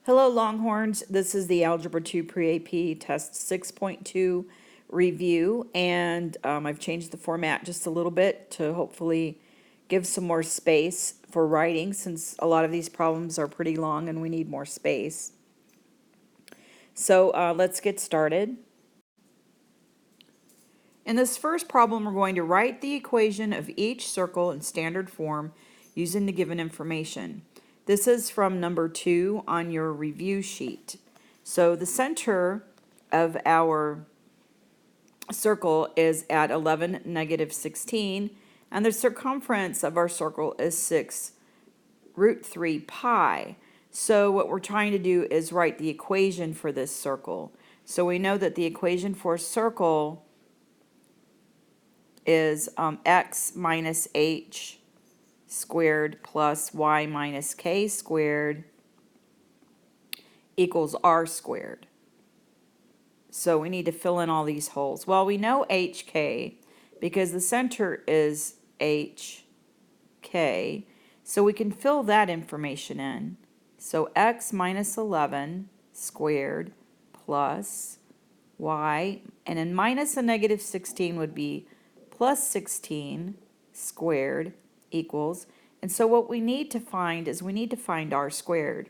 Hello Longhorns, this is the Algebra 2 Pre-AP Test 6.2 review, and I've changed the format just a little bit to hopefully give some more space for writing, since a lot of these problems are pretty long and we need more space. So let's get started. In this first problem, we're going to write the equation of each circle in standard form using the given information. This is from number 2 on your review sheet. So the center of our circle is at 11, -16, and the circumference of our circle is 6 √3 pi. So what we're trying to do is write the equation for this circle. So we know that the equation for a circle is x minus h squared plus y minus k squared equals r squared. So we need to fill in all these holes. Well, we know hk because the center is hk, so we can fill that information in. So x minus 11 squared plus y, and then minus a -16 would be plus 16 squared equals, and so what we need to find is we need to find r squared.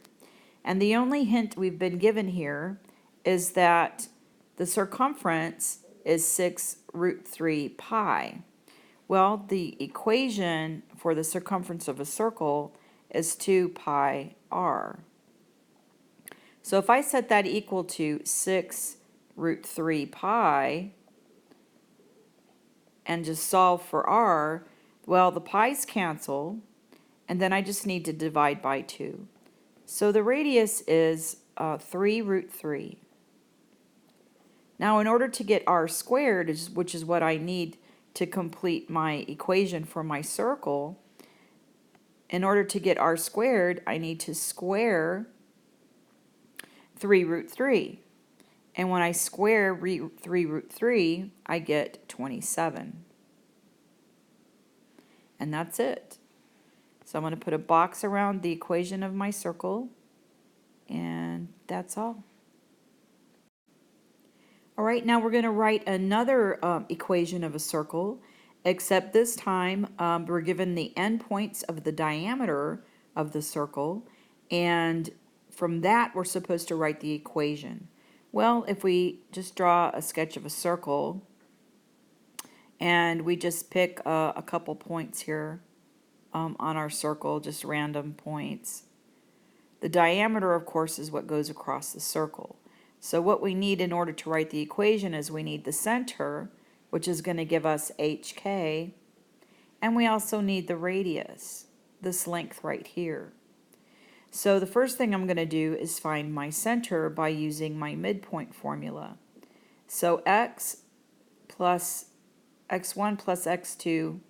And the only hint we've been given here is that the circumference is 6 √3 pi. Well, the equation for the circumference of a circle is 2 pi r. So if I set that equal to 6 √3 pi and just solve for r, well, the pi's cancel, and then I just need to divide by 2. So the radius is 3 √3. Now, in order to get r squared, which is what I need to complete my equation for my circle, in order to get r squared, I need to square 3 √3. And when I square 3 √3, I get 27. And that's it. So I'm going to put a box around the equation of my circle, and that's all. All right, now we're going to write another equation of a circle, except this time we're given the endpoints of the diameter of the circle, and from that we're supposed to write the equation. Well, if we just draw a sketch of a circle, and we just pick a couple points here on our circle, just random points. The diameter, of course, is what goes across the circle. So what we need in order to write the equation is we need the center, which is going to give us hk, and we also need the radius, this length right here. So the first thing I'm going to do is find my center by using my midpoint formula. So x1 plus x2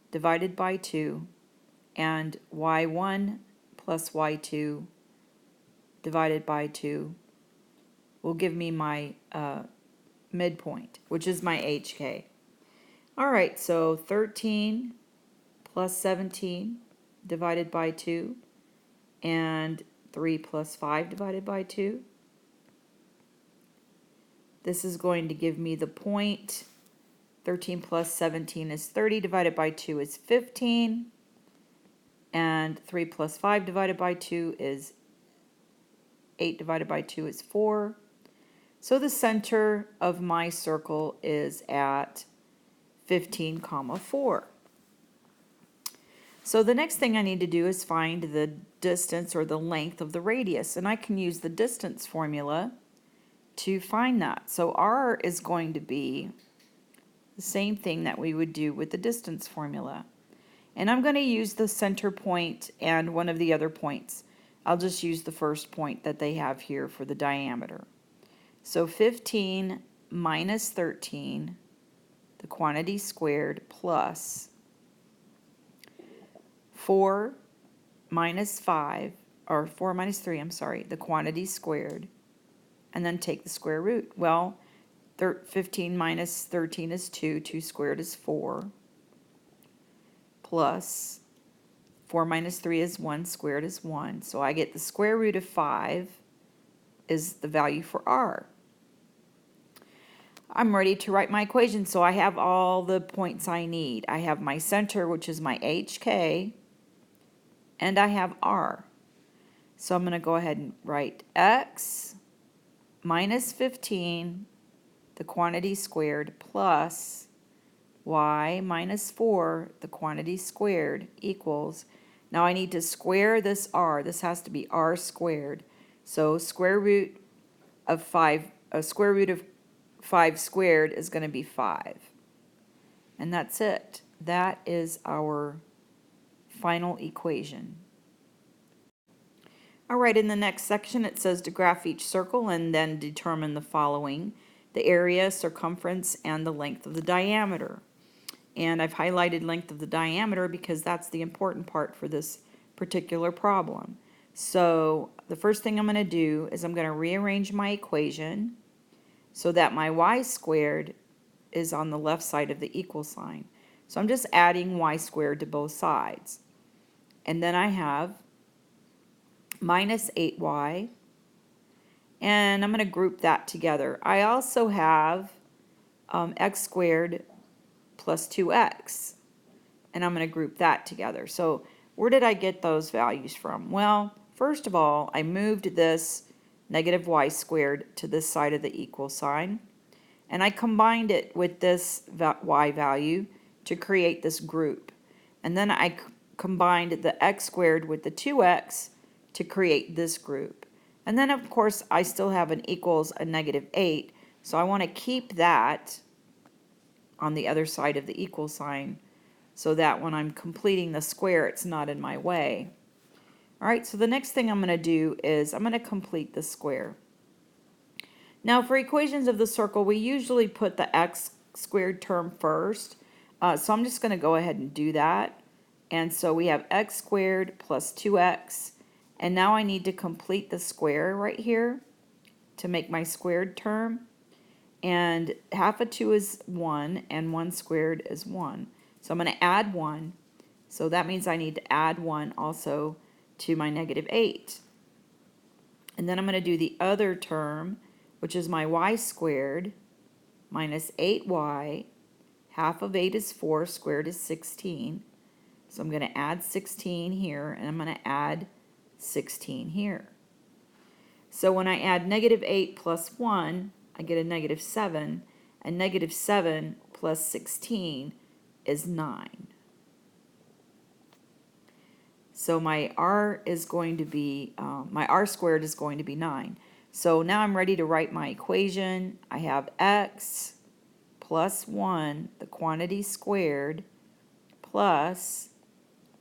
divided by 2, and y1 plus y2 divided by 2 will give me my midpoint, which is my hk. All right, so 13 plus 17 divided by 2, and 3 plus 5 divided by 2. This is going to give me the point. 13 plus 17 is 30, divided by 2 is 15, and 3 plus 5 divided by 2 is 8, divided by 2 is 4. So the center of my circle is at 15, 4. So the next thing I need to do is find the distance or the length of the radius, and I can use the distance formula to find that. So r is going to be the same thing that we would do with the distance formula. And I'm going to use the center point and one of the other points. I'll just use the first point that they have here for the diameter. So 15 minus 13, the quantity squared, plus 4 minus 5, or 4 minus 3, I'm sorry, the quantity squared, and then take the square root. Well, 15 minus 13 is 2, 2 squared is 4, plus 4 minus 3 is 1, squared is 1. So I get the square root of 5 is the value for r. I'm ready to write my equation, so I have all the points I need. I have my center, which is my hk, and I have r. So I'm going to go ahead and write x minus 15, the quantity squared, plus y minus 4, the quantity squared, equals, now I need to square this r. This has to be r squared. So square root of 5 squared is going to be 5. And that's it. That is our final equation. All right, in the next section it says to graph each circle and then determine the following: the area, circumference, and the length of the diameter. And I've highlighted length of the diameter because that's the important part for this particular problem. So the first thing I'm going to do is I'm going to rearrange my equation so that my y squared is on the left side of the equal sign. So I'm just adding y squared to both sides. And then I have minus 8y, and I'm going to group that together. I also have x squared plus 2x, and I'm going to group that together. So where did I get those values from? Well, first of all, I moved this negative y squared to this side of the equal sign, and I combined it with this y value to create this group. And then I combined the x squared with the 2x to create this group. And then of course I still have an equals a negative 8, so I want to keep that on the other side of the equal sign so that when I'm completing the square it's not in my way. Alright, so the next thing I'm going to do is I'm going to complete the square. Now for equations of the circle we usually put the x squared term first, so I'm just going to go ahead and do that. And so we have x squared plus 2x, and now I need to complete the square right here to make my squared term. And half of 2 is 1, and 1 squared is 1. So I'm going to add 1. So that means I need to add 1 also to my negative 8. And then I'm going to do the other term, which is my y squared minus 8y. Half of 8 is 4, squared is 16. So I'm going to add 16 here, and I'm going to add 16 here. So when I add negative 8 plus 1, I get a negative 7, and negative 7 plus 16 is 9. So my r is going to be, my r squared is going to be 9. So now I'm ready to write my equation. I have x plus 1, the quantity squared, plus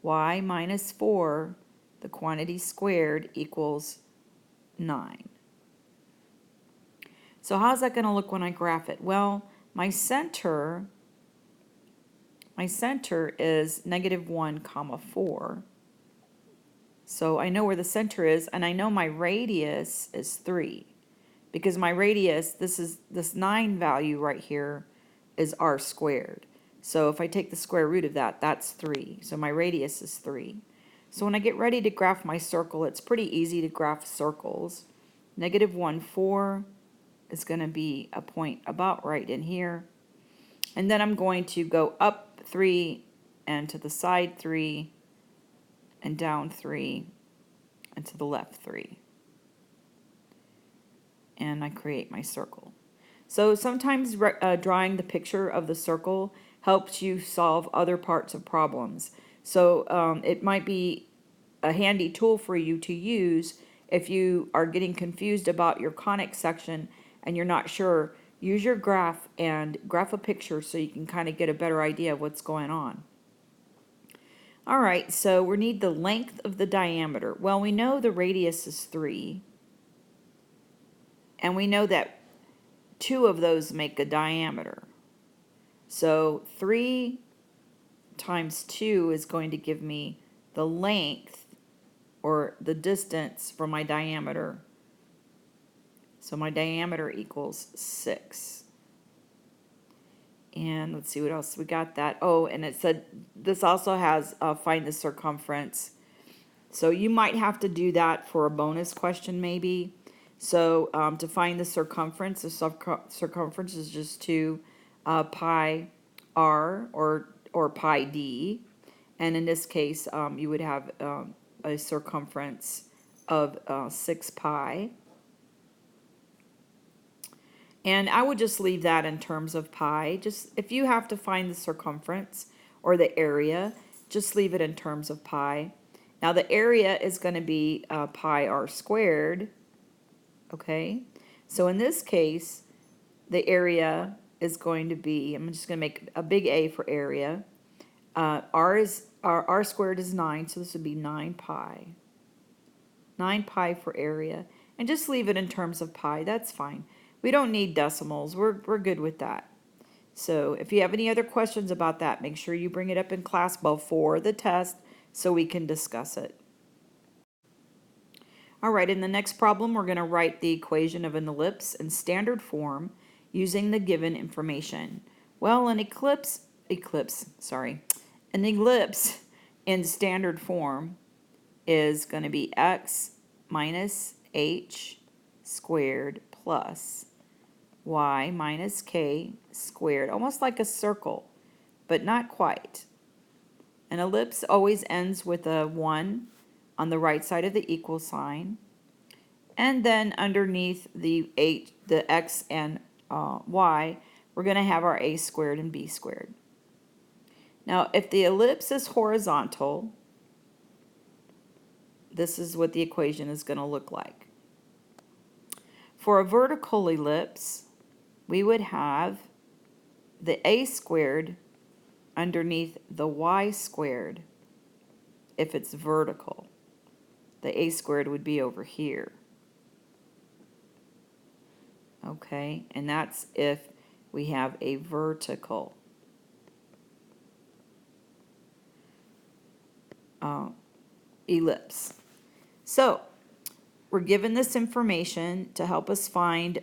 y minus 4, the quantity squared, equals 9. So how's that going to look when I graph it? Well, my center is negative 1 comma 4. So I know where the center is, and I know my radius is 3. Because my radius, this 9 value right here is r squared. So if I take the square root of that, that's 3. So my radius is 3. So when I get ready to graph my circle, it's pretty easy to graph circles. Negative 1, 4 is going to be a point about right in here. And then I'm going to go up 3 and to the side 3 and down 3 and to the left 3. And I create my circle. So sometimes drawing the picture of the circle helps you solve other parts of problems. So it might be a handy tool for you to use if you are getting confused about your conic section and you're not sure. Use your graph and graph a picture so you can kind of get a better idea of what's going on. Alright, so we need the length of the diameter. Well, we know the radius is 3. And we know that 2 of those make a diameter. So 3 times 2 is going to give me the length, or the distance, from my diameter. So my diameter equals 6. And let's see what else we got that. Oh, and it said this also has find the circumference. So you might have to do that for a bonus question maybe. So to find the circumference, the circumference is just 2 pi r or pi d. And in this case, you would have a circumference of 6 pi. And I would just leave that in terms of pi. Just if you have to find the circumference or the area, just leave it in terms of pi. Now the area is going to be pi r squared, okay? So in this case, the area is going to be, I'm just going to make a big A for area. R squared is 9, so this would be 9 pi. 9 pi for area. And just leave it in terms of pi, that's fine. We don't need decimals, we're good with that. So if you have any other questions about that, make sure you bring it up in class before the test so we can discuss it. All right, in the next problem, we're going to write the equation of an ellipse in standard form using the given information. Well, an ellipse in standard form is going to be x minus h squared plus y minus k squared, almost like a circle, but not quite. An ellipse always ends with a 1 on the right side of the equal sign, and then underneath the x and y, we're going to have our a squared and b squared. Now, if the ellipse is horizontal, this is what the equation is going to look like. For a vertical ellipse, we would have the a squared underneath the y squared if it's vertical. The a squared would be over here. Okay, and that's if we have a vertical ellipse. So we're given this information to help us find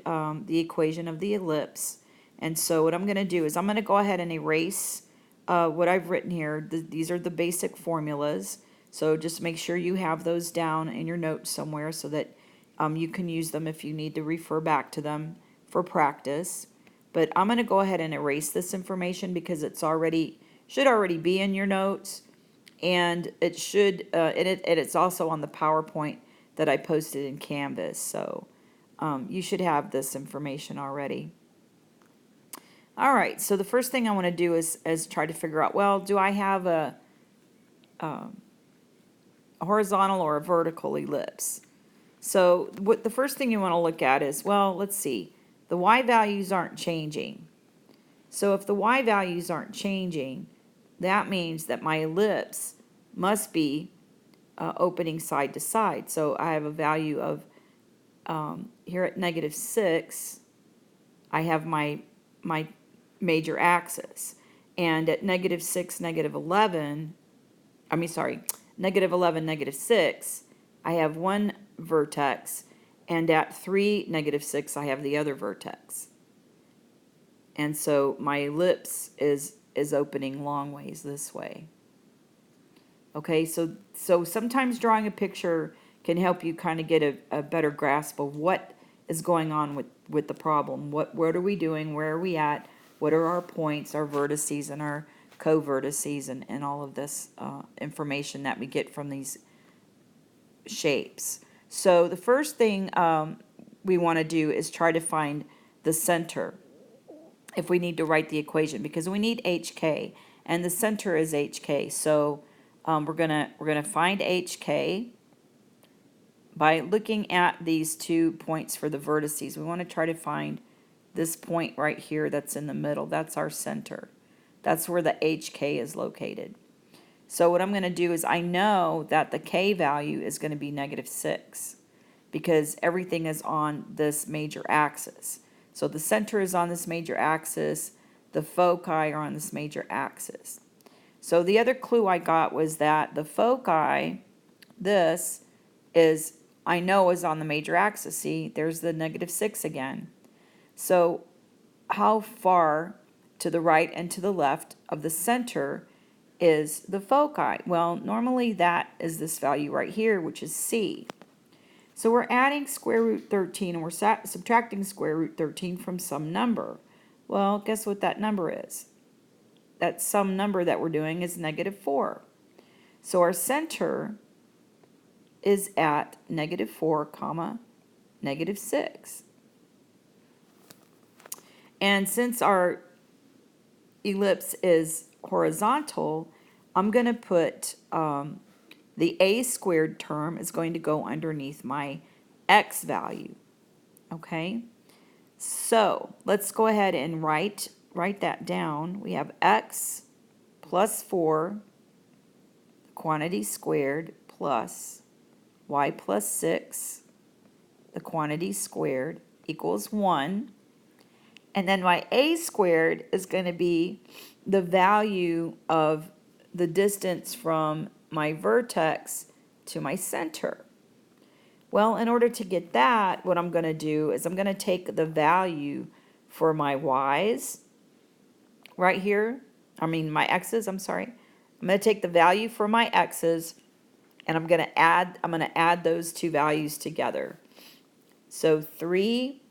the equation of the ellipse. And so what I'm going to do is I'm going to go ahead and erase what I've written here. These are the basic formulas. So just make sure you have those down in your notes somewhere so that you can use them if you need to refer back to them for practice. But I'm going to go ahead and erase this information because it's should already be in your notes, and it should it's also on the PowerPoint that I posted in Canvas. So you should have this information already. All right, so the first thing I want to do is try to figure out, well, do I have a horizontal or a vertical ellipse? So what the first thing you want to look at is, well, let's see, the y values aren't changing. So if the y values aren't changing, that means that my ellipse must be opening side to side. So I have a value of, here at -6, I have my major axis. And at -6, -11, -11, -6, I have one vertex, and at 3, -6, I have the other vertex. And so my ellipse is opening long ways this way. Okay, so sometimes drawing a picture can help you kind of get a better grasp of what is going on with the problem. What are we doing? Where are we at? What are our points, our vertices, and our co-vertices, and all of this information that we get from these shapes. So the first thing we want to do is try to find the center if we need to write the equation, because we need HK, and the center is HK. So we're gonna find HK by looking at these 2 points for the vertices. We want to try to find this point right here that's in the middle. That's our center. That's where the HK is located. So what I'm going to do is, I know that the K value is going to be -6 because everything is on this major axis. So the center is on this major axis, the foci are on this major axis. So the other clue I got was that the foci, this is, I know is on the major axis. See, there's the -6 again. So how far to the right and to the left of the center is the foci. Well, normally that is this value right here, which is C. So we're adding square root 13 and we're subtracting square root 13 from some number. Well, guess what that number is? That some number that we're doing is -4. So our center is at -4 comma -6. And since our ellipse is horizontal, I'm going to put the a squared term is going to go underneath my x value. Okay, so let's go ahead and write that down. We have x plus 4, quantity squared, plus y plus 6, the quantity squared, equals 1. And then my a squared is going to be the value of the distance from my vertex to my center. Well, in order to get that, what I'm going to do is I'm going to take the value for my y's right here. My x's, I'm sorry. I'm going to take the value for my x's and I'm going to add those two values together. So 3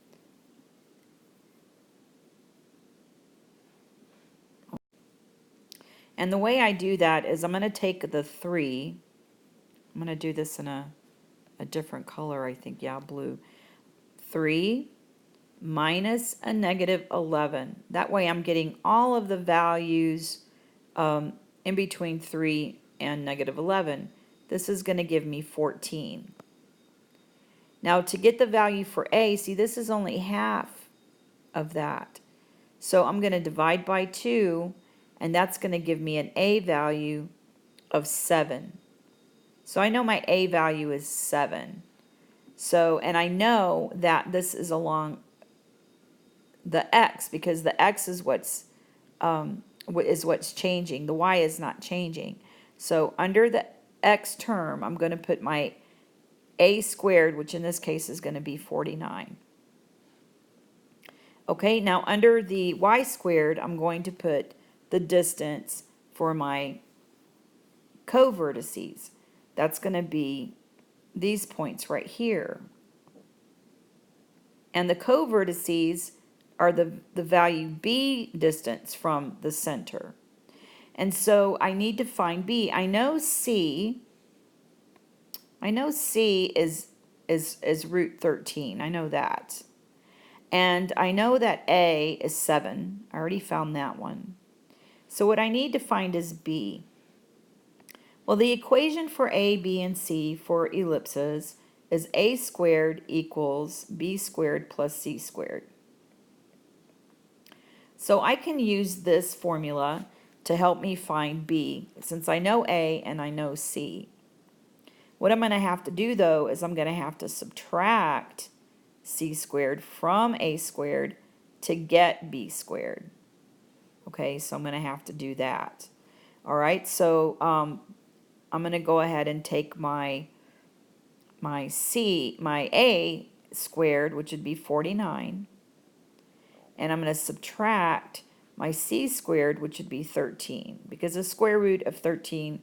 and the way I do that is I'm going to take the 3, I'm going to do this in a different color, I think, yeah, blue. 3 minus a -11. That way I'm getting all of the values in between 3 and -11. This is going to give me 14. Now to get the value for a, see, this is only half of that. So I'm going to divide by 2, and that's going to give me an a value of 7. So I know my a value is 7. So, and I know that this is along the x, because the x is what's changing. The y is not changing. So under the x term, I'm going to put my a squared, which in this case is going to be 49. Okay, now under the y squared, I'm going to put the distance for my co-vertices. That's going to be these points right here. And the co-vertices are the value b distance from the center. And so I need to find b. I know c is root 13. I know that. And I know that a is 7. I already found that one. So what I need to find is b. Well, the equation for a, b, and c for ellipses is a squared equals b squared plus c squared. So I can use this formula to help me find b, since I know a and I know c. What I'm going to have to do, though, is I'm going to have to subtract c squared from a squared to get b squared. Okay, so I'm going to have to do that. All right, so I'm going to go ahead and take my a squared, which would be 49, and I'm going to subtract my c squared, which would be 13, because the square root of 13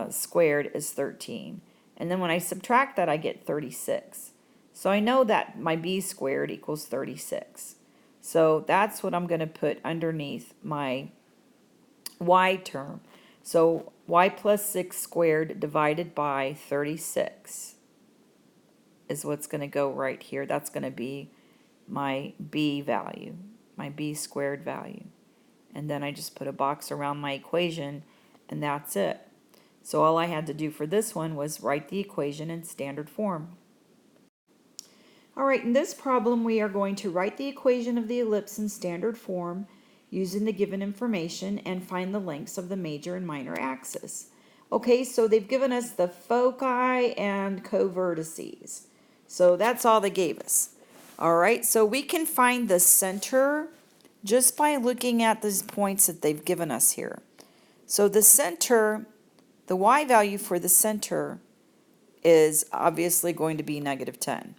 squared is 13. And then when I subtract that, I get 36. So I know that my b squared equals 36. So that's what I'm going to put underneath my y term. So y plus 6 squared divided by 36 is what's going to go right here. That's going to be my b value, my b squared value. And then I just put a box around my equation, and that's it. So all I had to do for this one was write the equation in standard form. All right, in this problem we are going to write the equation of the ellipse in standard form using the given information and find the lengths of the major and minor axis. Okay, so they've given us the foci and co-vertices. So that's all they gave us. All right, so we can find the center just by looking at these points that they've given us here. So the center, the y value for the center is obviously going to be -10.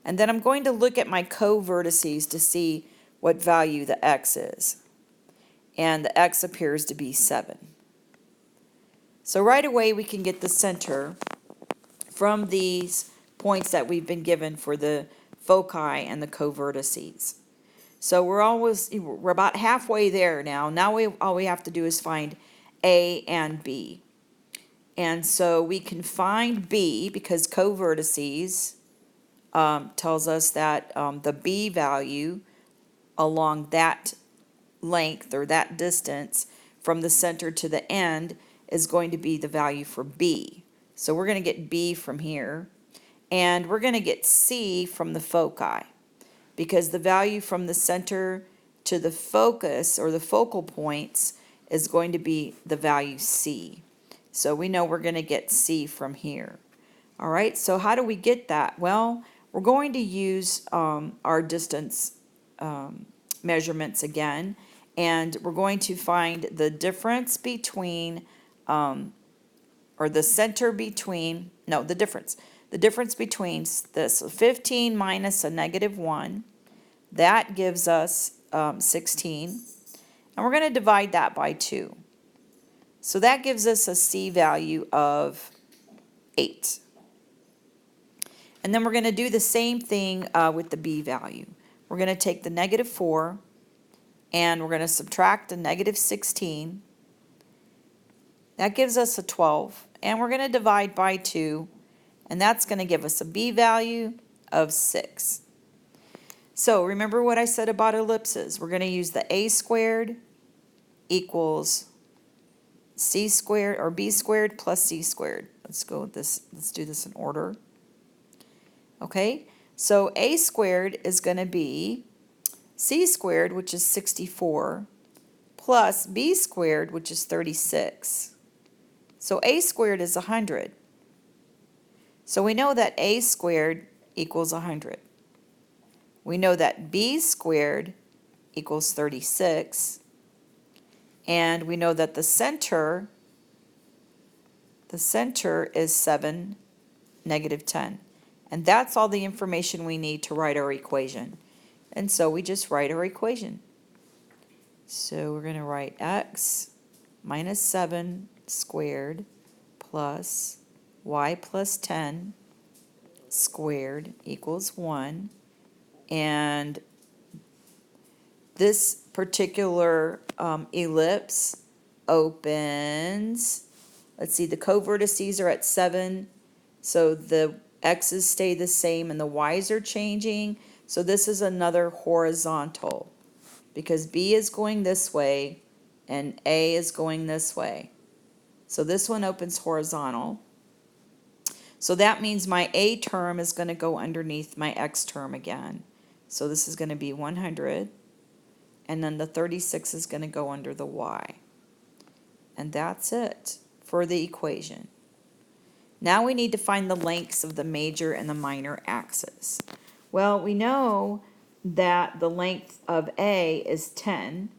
And then I'm going to look at my co-vertices to see what value the x is. And the x appears to be 7. So right away we can get the center from these points that we've been given for the foci and the covertices. So we're about halfway there now. Now all we have to do is find A and B. And so we can find B because covertices tells us that the B value along that length or that distance from the center to the end is going to be the value for B. So we're going to get B from here, and we're going to get C from the foci, because the value from the center to the focus or the focal points is going to be the value C. So we know we're going to get C from here. All right, so how do we get that? Well, we're going to use our distance measurements again, and we're going to find the difference between, or the center between, no, the difference between this 15 minus a -1, that gives us 16, and we're going to divide that by 2. So that gives us a C value of 8. And then we're going to do the same thing with the B value. We're going to take the -4 and we're going to subtract the -16. That gives us a 12. And we're going to divide by 2. And that's going to give us a B value of 6. So remember what I said about ellipses. We're going to use the A squared equals C squared, or B squared plus C squared. Let's go with this. Let's do this in order. Okay, so A squared is going to be C squared, which is 64, plus B squared, which is 36. So A squared is 100. So we know that A squared equals 100. We know that B squared equals 36. And we know that the center is 7, -10. And that's all the information we need to write our equation. And so we just write our equation. So we're going to write x minus 7 squared plus y plus 10 squared equals 1. And this particular ellipse opens, let's see, the covertices are at 7, so the x's stay the same and the y's are changing. So this is another horizontal, because B is going this way and A is going this way. So this one opens horizontal. So that means my A term is going to go underneath my X term again. So this is going to be 100. And then the 36 is going to go under the Y. And that's it for the equation. Now we need to find the lengths of the major and the minor axes. Well, we know that the length of A is 10,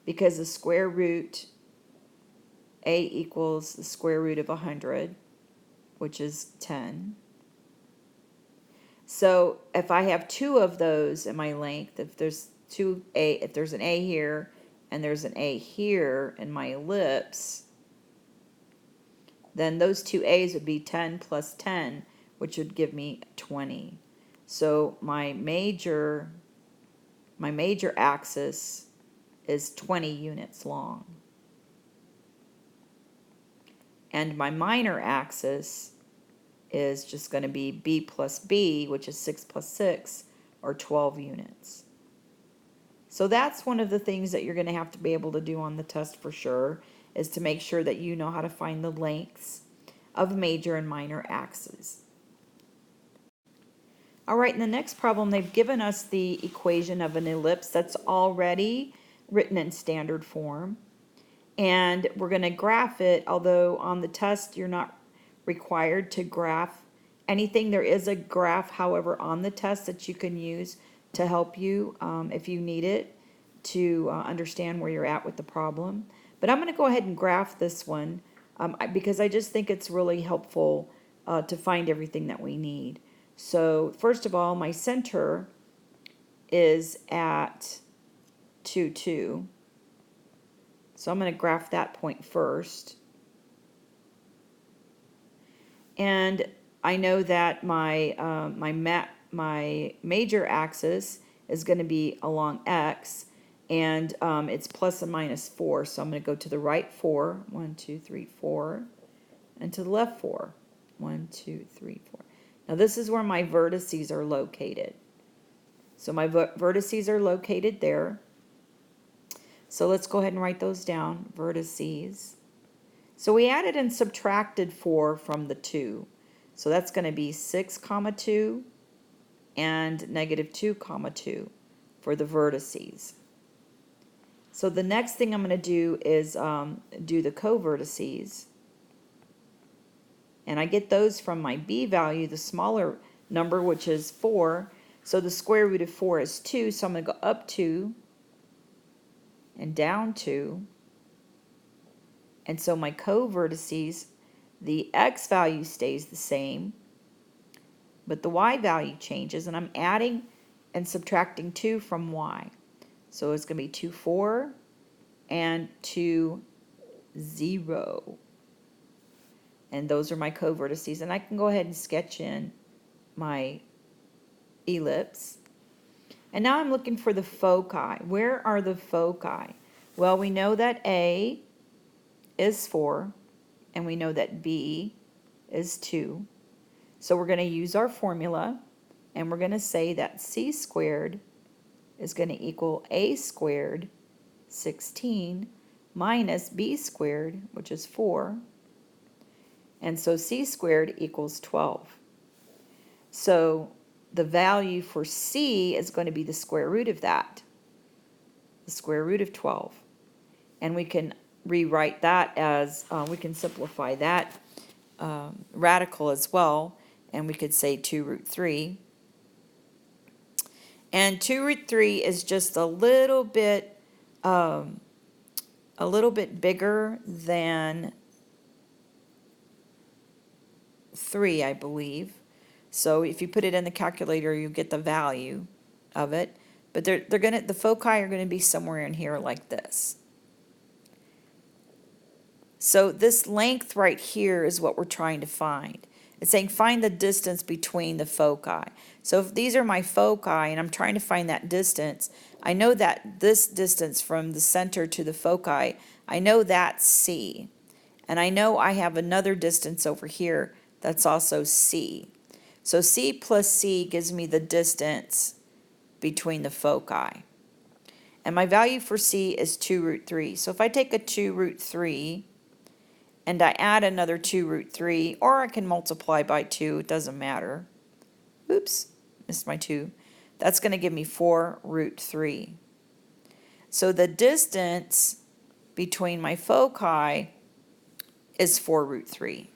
because the square root, A equals the square root of 100, which is 10. So if I have 2 of those in my length, if there's an A here and there's an A here in my ellipse, then those 2 A's would be 10 plus 10, which would give me 20. So my major axis is 20 units long. And my minor axis is just going to be B plus B, which is 6 plus 6, or 12 units. So that's one of the things that you're going to have to be able to do on the test for sure, is to make sure that you know how to find the lengths of major and minor axes. All right, in the next problem, they've given us the equation of an ellipse that's already written in standard form. And we're going to graph it, although on the test you're not required to graph anything. There is a graph, however, on the test that you can use to help you if you need it to understand where you're at with the problem. But I'm going to go ahead and graph this one because I just think it's really helpful to find everything that we need. So first of all, my center is at 2, 2. So I'm going to graph that point first. And I know that my my major axis is going to be along x, and it's plus and minus 4. So I'm going to go to the right 4, 1, 2, 3, 4, and to the left 4, 1, 2, 3, 4. Now this is where my vertices are located. So my vertices are located there. So let's go ahead and write those down, vertices. So we added and subtracted 4 from the 2. So that's going to be 6, 2 and negative 2, 2 for the vertices. So the next thing I'm going to do is do the covertices. And I get those from my b value, the smaller number, which is 4. So the square root of 4 is 2. So I'm going to go up 2 and down 2. And so my covertices, the x value stays the same, but the y value changes, and I'm adding and subtracting 2 from y. So it's going to be 2, 4 and 2, 0. And those are my covertices. And I can go ahead and sketch in my ellipse. And now I'm looking for the foci. Where are the foci? Well, we know that A is 4, and we know that B is 2. So we're going to use our formula, and we're going to say that c squared is going to equal a squared, 16, minus b squared, which is 4. And so c squared equals 12. So the value for c is going to be the square root of that, the square root of 12. And we can rewrite that as, we can simplify that radical as well, and we could say 2 root 3. And 2 root 3 is just a little bit bigger than 3, I believe. So if you put it in the calculator, you get the value of it. But the foci are gonna be somewhere in here like this. So this length right here is what we're trying to find. It's saying find the distance between the foci. So if these are my foci and I'm trying to find that distance, I know that this distance from the center to the foci, I know that's c. And I know I have another distance over here that's also c. So c plus c gives me the distance between the foci. And my value for c is 2 root 3. So if I take a 2 root 3 and I add another 2 root 3, or I can multiply by 2, it doesn't matter. Oops, missed my 2. That's going to give me 4 root 3. So the distance between my foci is 4 root 3.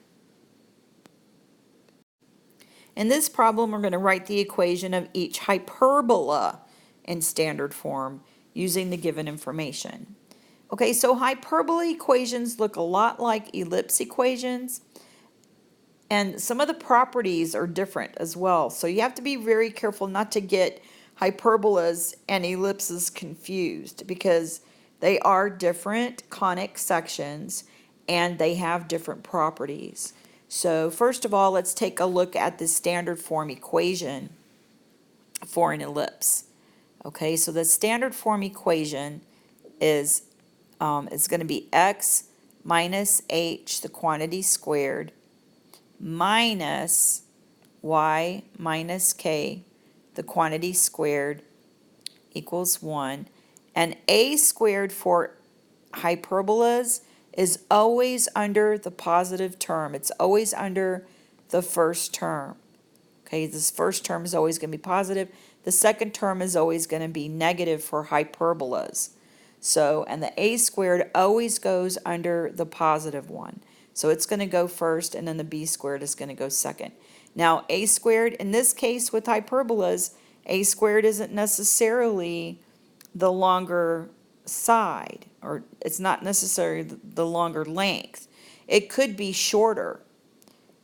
In this problem, we're going to write the equation of each hyperbola in standard form using the given information. Okay, so hyperbola equations look a lot like ellipse equations, and some of the properties are different as well. So you have to be very careful not to get hyperbolas and ellipses confused, because they are different conic sections and they have different properties. So first of all, let's take a look at the standard form equation for an ellipse. Okay, so the standard form equation is it's going to be x minus h, the quantity squared, minus y minus k, the quantity squared, equals 1. And a squared for hyperbolas is always under the positive term. It's always under the first term. Okay, this first term is always going to be positive. The second term is always going to be negative for hyperbolas. So, and the a squared always goes under the positive one. So it's going to go first, and then the b squared is going to go second. Now, a squared, in this case with hyperbolas, a squared isn't necessarily the longer side, or it's not necessarily the longer length. It could be shorter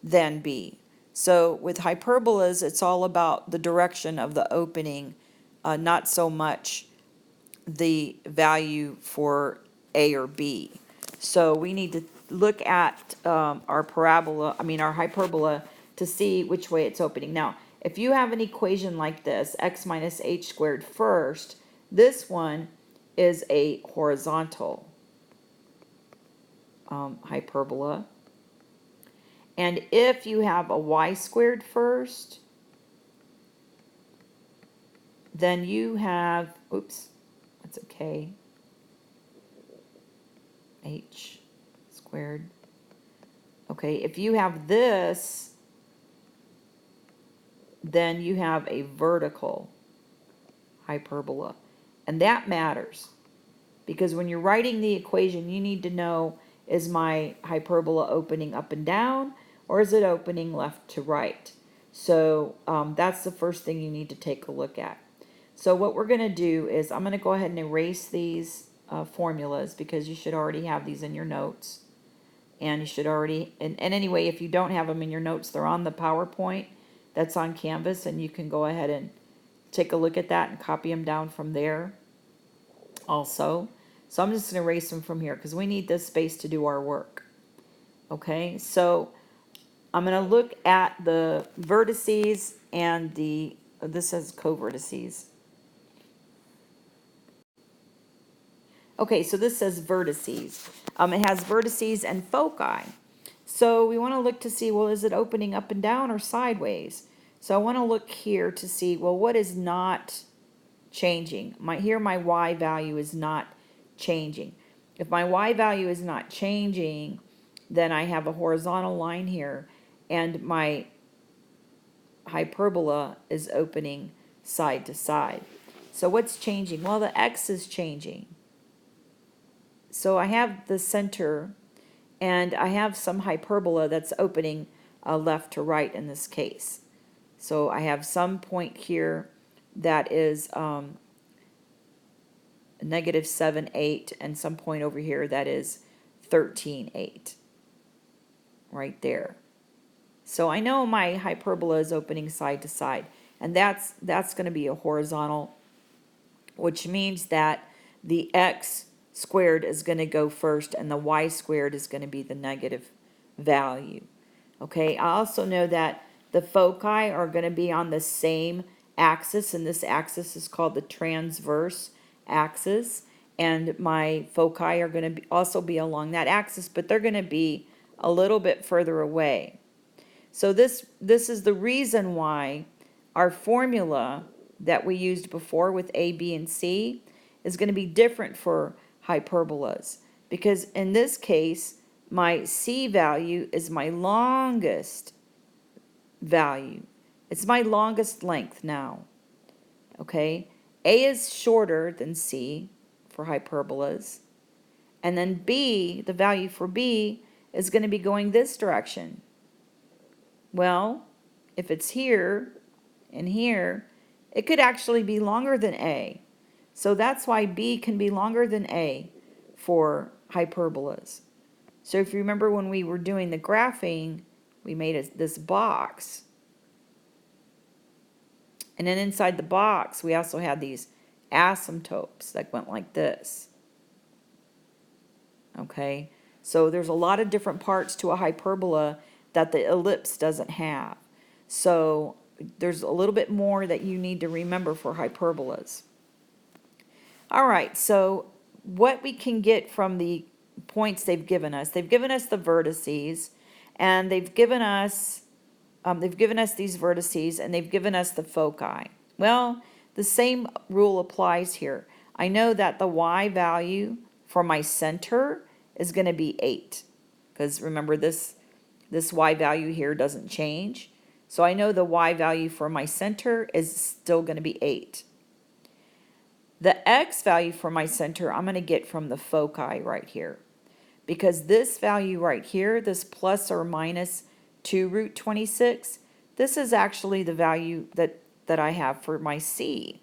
than b. So with hyperbolas, it's all about the direction of the opening not so much the value for A or B. So we need to look at our parabola, our hyperbola, to see which way it's opening. Now, if you have an equation like this, x minus h squared first, this one is a horizontal hyperbola. And if you have a y squared first, then you have, oops, that's okay, h squared. Okay, if you have this, then you have a vertical hyperbola. And that matters, because when you're writing the equation, you need to know, is my hyperbola opening up and down, or is it opening left to right? So that's the first thing you need to take a look at. So what we're going to do is I'm going to go ahead and erase these formulas, because you should already have these in your notes. And you should already, and anyway, if you don't have them in your notes, they're on the PowerPoint that's on Canvas, and you can go ahead and take a look at that and copy them down from there also. So I'm just going to erase them from here, because we need this space to do our work. Okay, so I'm going to look at the vertices and this says co-vertices. Okay, so this says vertices. It has vertices and foci. So we want to look to see, well, is it opening up and down or sideways? So I want to look here to see, well, what is not changing? Here my y value is not changing. If my y value is not changing, then I have a horizontal line here, and my hyperbola is opening side to side. So what's changing? Well, the x is changing. So I have the center, and I have some hyperbola that's opening left to right in this case. So I have some point here that is negative 7, 8, and some point over here that is 13, 8. Right there. So I know my hyperbola is opening side to side, and that's going to be a horizontal, which means that the x squared is going to go first, and the y squared is going to be the negative value. Okay, I also know that the foci are going to be on the same axis, and this axis is called the transverse axis, and my foci are going to also be along that axis, but they're going to be a little bit further away. So this is the reason why our formula that we used before with A, B, and C is going to be different for hyperbolas, because in this case, my C value is my longest value. It's my longest length now. Okay? A is shorter than C for hyperbolas. And then B, the value for B, is going to be going this direction. Well, if it's here and here, it could actually be longer than A. So that's why B can be longer than A for hyperbolas. So if you remember when we were doing the graphing, we made this box. And then inside the box, we also had these asymptotes that went like this. Okay, so there's a lot of different parts to a hyperbola that the ellipse doesn't have. So there's a little bit more that you need to remember for hyperbolas. All right, so what we can get from the points they've given us the vertices, and they've given us these vertices, and they've given us the foci. Well, the same rule applies here. I know that the y value for my center is going to be 8, because remember this y value here doesn't change. So I know the y value for my center is still going to be 8. The x value for my center I'm going to get from the foci right here, because this value right here, this plus or minus 2 root 26, this is actually the value that I have for my C.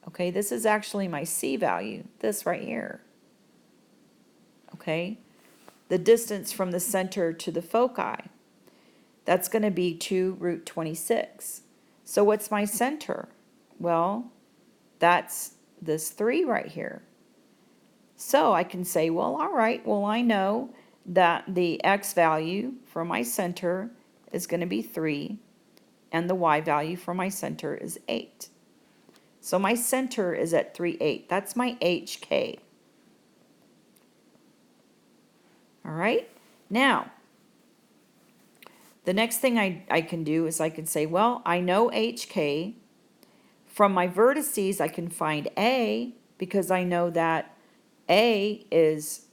Okay, this is actually my C value, this right here. Okay, the distance from the center to the foci, that's going to be 2 root 26. So what's my center? Well, that's this 3 right here. So I can say, well, all right, well, I know that the x value for my center is going to be 3, and the y value for my center is 8. So my center is at 3, 8. That's my HK. All right? Now, the next thing I can do is I can say, well, I know HK. From my vertices, I can find A because I know that A is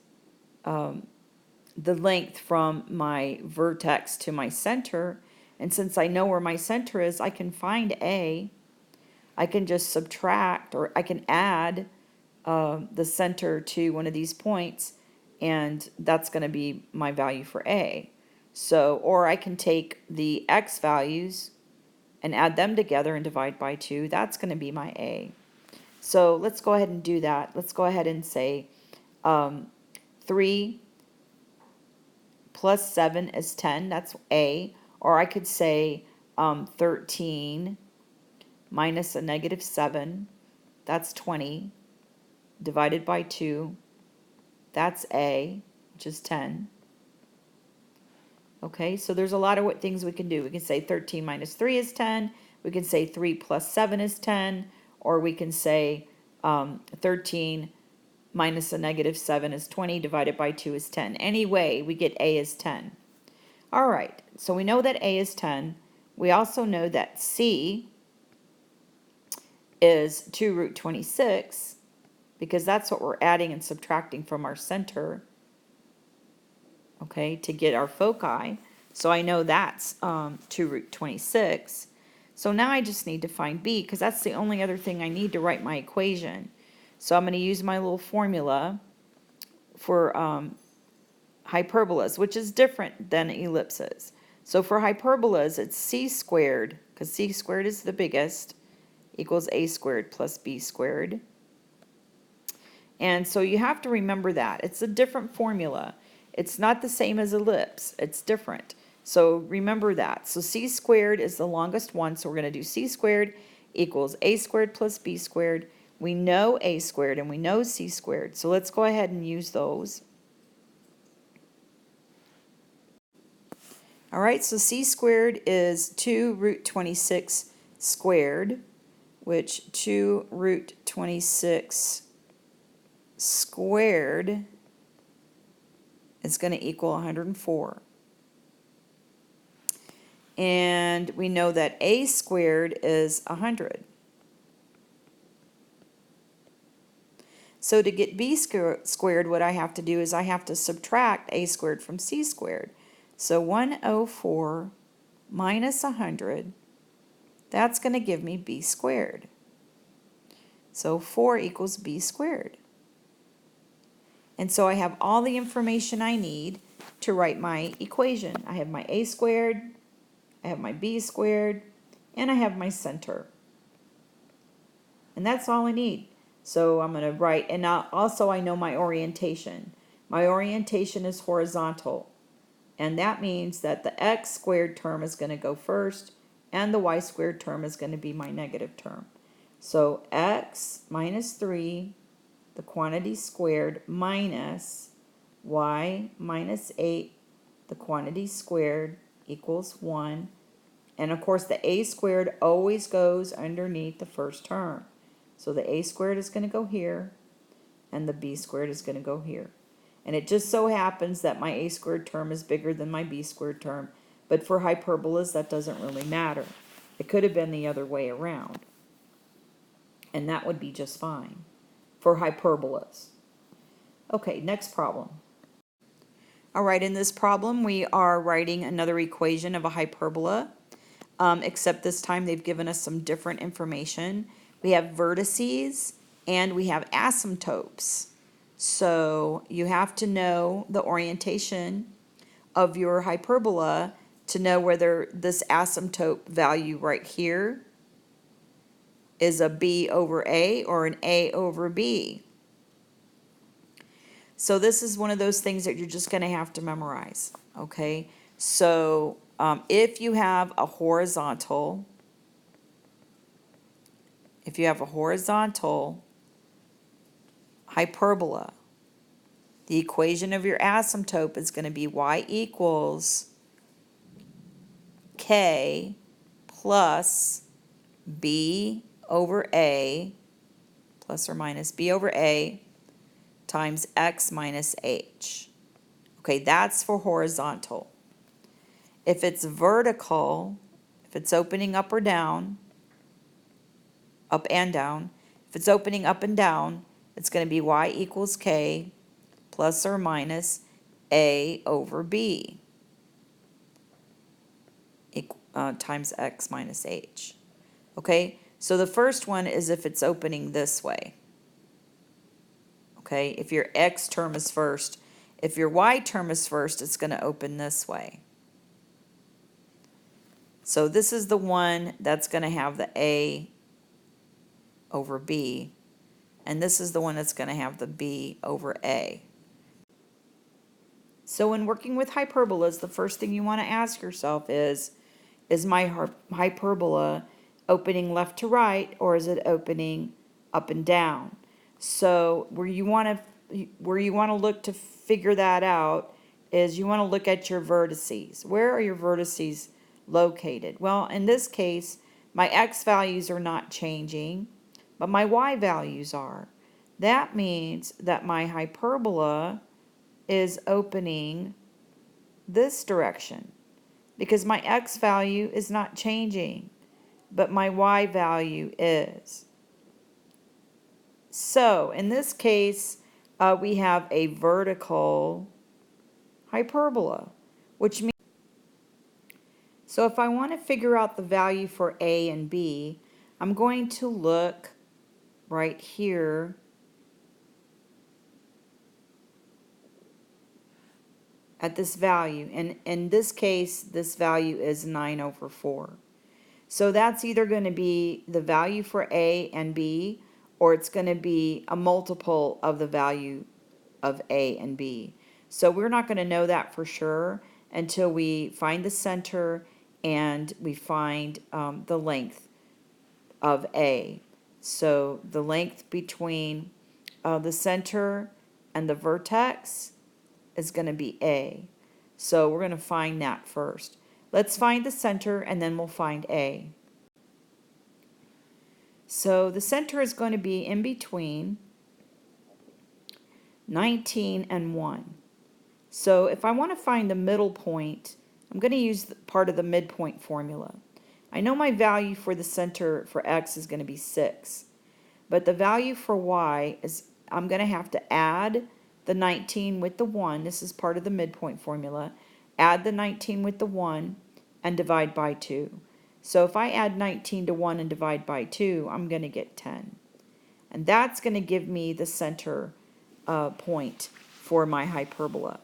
the length from my vertex to my center. And since I know where my center is, I can find A. I can just subtract, or I can add the center to one of these points, and that's going to be my value for A. So, or I can take the x values and add them together and divide by 2. That's going to be my A. So let's go ahead and do that. Let's go ahead and say 3 plus 7 is 10. That's A. Or I could say 13 minus a negative 7. That's 20. Divided by 2. That's A, which is 10. Okay, so there's a lot of things we can do. We can say 13 minus 3 is 10. We can say 3 plus 7 is 10. Or we can say 13 minus a negative 7 is 20, divided by 2 is 10. Anyway, we get A is 10. All right, so we know that A is 10. We also know that C is 2 root 26, because that's what we're adding and subtracting from our center, okay, to get our foci. So I know that's 2 root 26. So now I just need to find B, because that's the only other thing I need to write my equation. So I'm going to use my little formula for hyperbolas, which is different than ellipses. So for hyperbolas, it's c squared, because c squared is the biggest, equals a squared plus b squared. And so you have to remember that. It's a different formula. It's not the same as ellipse. It's different. So remember that. So c squared is the longest one, so we're going to do c squared equals a squared plus b squared. We know a squared and we know c squared. So let's go ahead and use those. All right, so c squared is 2 root 26 squared, which 2 root 26 squared is going to equal 104. And we know that a squared is 100. So to get b squared, what I have to do is I have to subtract a squared from c squared. So 104 minus 100, that's going to give me b squared. So 4 equals b squared. And so I have all the information I need to write my equation. I have my a squared, I have my b squared, and I have my center. And that's all I need. So I'm going to write, and now also I know my orientation. My orientation is horizontal. And that means that the x squared term is going to go first, and the y squared term is going to be my negative term. So x minus 3, the quantity squared, minus y minus 8, the quantity squared, equals 1. And of course the a squared always goes underneath the first term. So the a squared is going to go here, and the b squared is going to go here. And it just so happens that my a squared term is bigger than my b squared term. But for hyperbolas, that doesn't really matter. It could have been the other way around. And that would be just fine for hyperbolas. Okay, next problem. All right, in this problem, we are writing another equation of a hyperbola, except this time they've given us some different information. We have vertices and we have asymptotes. So you have to know the orientation of your hyperbola to know whether this asymptote value right here is a b over a or an a over b. So this is one of those things that you're just going to have to memorize, okay? So if you have a horizontal if you have a horizontal hyperbola, the equation of your asymptote is going to be y equals k plus b over a, plus or minus b over a, times x minus h. Okay, that's for horizontal. If it's vertical, if it's opening up or down, up and down, if it's opening up and down, it's going to be y equals k plus or minus a over b times x minus h. Okay, so the first one is if it's opening this way. Okay, if your x term is first. If your y term is first, it's going to open this way. So this is the one that's going to have the a over b, and this is the one that's going to have the b over a. So when working with hyperbolas, the first thing you want to ask yourself is my hyperbola opening left to right, or is it opening up and down? So where you want to look to figure that out is you want to look at your vertices. Where are your vertices located? Well, in this case, my x values are not changing, but my y values are. That means that my hyperbola is opening this direction because my x value is not changing, but my y value is. So in this case, we have a vertical hyperbola, which means, so if I want to figure out the value for a and b, I'm going to look right here at this value, and in this case, this value is 9 over 4. So that's either going to be the value for a and b, or it's going to be a multiple of the value of a and b. So we're not going to know that for sure until we find the center and we find the length of a. So the length between the center and the vertex is going to be a. So we're going to find that first. Let's find the center and then we'll find a. So the center is going to be in between 19 and 1. So if I want to find the middle point, I'm going to use part of the midpoint formula. I know my value for the center for x is going to be 6, but the value for y is, I'm going to have to add the 19 with the 1. This is part of the midpoint formula. Add the 19 with the 1 and divide by 2. So if I add 19 to 1 and divide by 2, I'm going to get 10. And that's going to give me the center point for my hyperbola.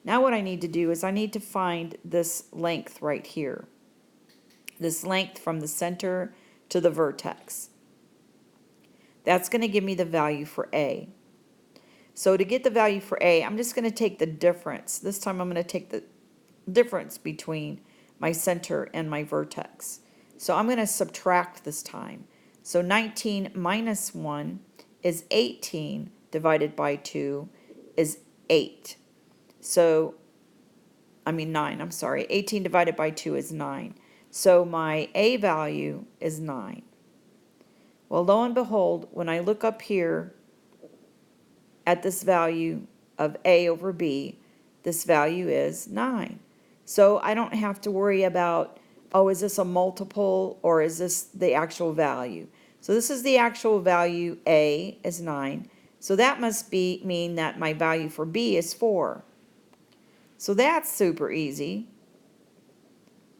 Now what I need to do is I need to find this length right here. This length from the center to the vertex. That's going to give me the value for a. So to get the value for a, I'm just going to take the difference. This time I'm going to take the difference between my center and my vertex. So I'm going to subtract this time. So 19 minus 1 is 18 divided by 2 is 8. So, 9, I'm sorry. 18 divided by 2 is 9. So my a value is 9. Well, lo and behold, when I look up here at this value of a over b, this value is 9. So I don't have to worry about, oh, is this a multiple or is this the actual value? So this is the actual value, a is 9. So that must mean that my value for b is 4. So that's super easy.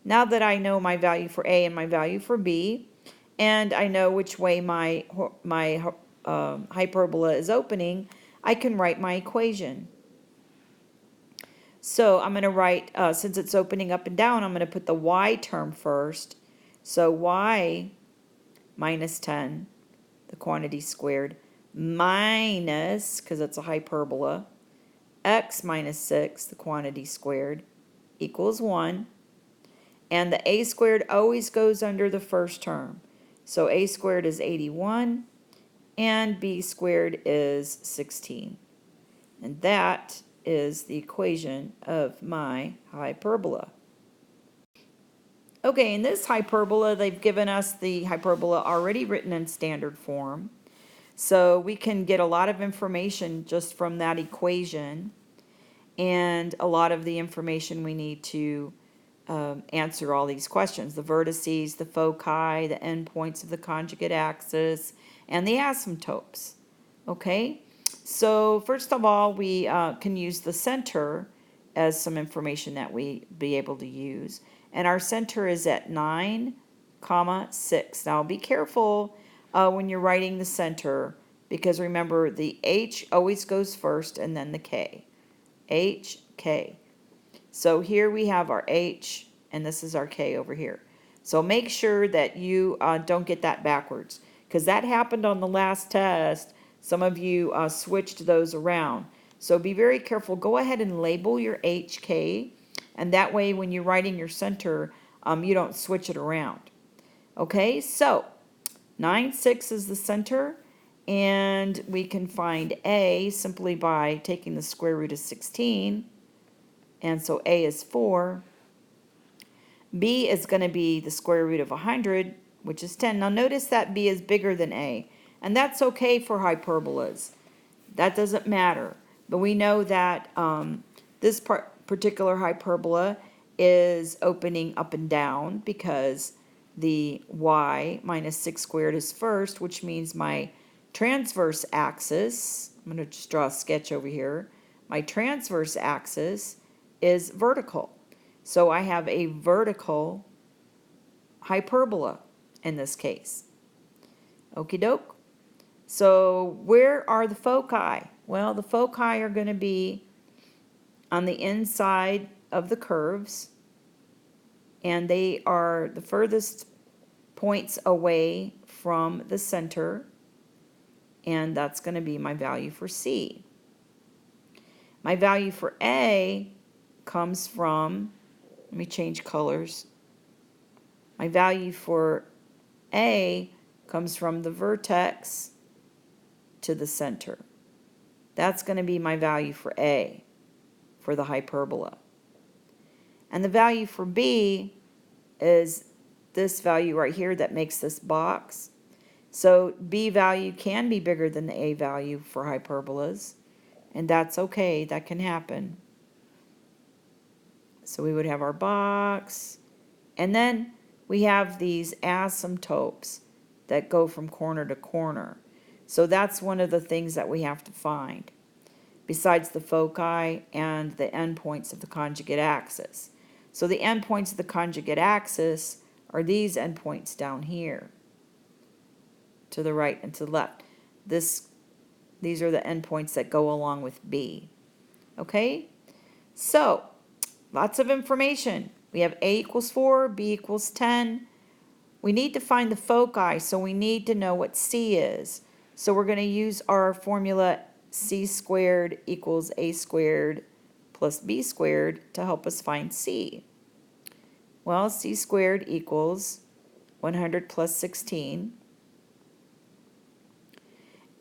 Now that I know my value for a and my value for b, and I know which way my hyperbola is opening, I can write my equation. So I'm going to write, since it's opening up and down, I'm going to put the y term first. So y minus 10, the quantity squared, minus, because it's a hyperbola, x minus 6, the quantity squared, equals 1. And the a squared always goes under the first term. So a squared is 81, and b squared is 16. And that is the equation of my hyperbola. Okay, in this hyperbola, they've given us the hyperbola already written in standard form. So we can get a lot of information just from that equation, and a lot of the information we need to answer all these questions: the vertices, the foci, the endpoints of the conjugate axis, and the asymptotes. Okay, so first of all, we can use the center as some information that we be able to use. And our center is at 9, 6. Now be careful when you're writing the center, because remember the H always goes first and then the K. H, K. So here we have our H, and this is our K over here. So make sure that you don't get that backwards, because that happened on the last test. Some of you switched those around. So be very careful. Go ahead and label your HK, and that way when you're writing your center, you don't switch it around. Okay, so 9, 6 is the center, and we can find A simply by taking the square root of 16. And so A is 4. B is going to be the square root of 100, which is 10. Now notice that B is bigger than A, and that's okay for hyperbolas. That doesn't matter. But we know that this particular hyperbola is opening up and down because the y minus 6 squared is first, which means my transverse axis, I'm going to just draw a sketch over here, my transverse axis is vertical. So I have a vertical hyperbola in this case. Okie doke. So where are the foci? Well, the foci are going to be on the inside of the curves, and they are the furthest points away from the center, and that's going to be my value for C. My value for A comes from, let me change colors. My value for A comes from the vertex to the center. That's going to be my value for A, for the hyperbola. And the value for B is this value right here that makes this box. So B value can be bigger than the A value for hyperbolas, and that's okay, that can happen. So we would have our box, and then we have these asymptotes that go from corner to corner. So that's one of the things that we have to find, besides the foci and the endpoints of the conjugate axis. So the endpoints of the conjugate axis are these endpoints down here, to the right and to the left. These are the endpoints that go along with B. Okay? So, lots of information. We have A equals 4, B equals 10. We need to find the foci, so we need to know what C is. So we're going to use our formula C squared equals A squared plus B squared to help us find C. Well, C squared equals 100 plus 16.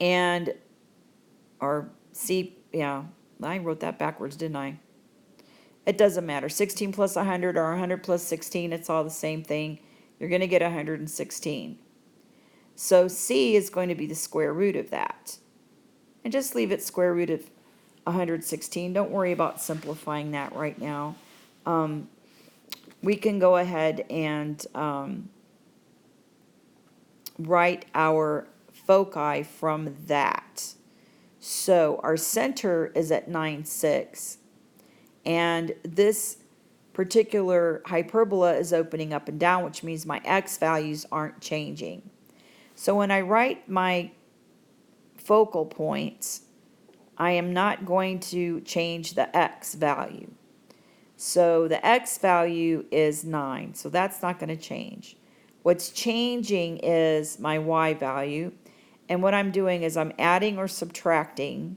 And our C, yeah, I wrote that backwards, didn't I? It doesn't matter. 16 plus 100 or 100 plus 16, it's all the same thing. You're going to get 116. So C is going to be the square root of that. And just leave it square root of 116. Don't worry about simplifying that right now. We can go ahead and write our foci from that. So our center is at 9, 6. And this particular hyperbola is opening up and down, which means my x values aren't changing. So when I write my focal points, I am not going to change the x value. So the x value is 9, so that's not going to change. What's changing is my y value, and what I'm doing is I'm adding or subtracting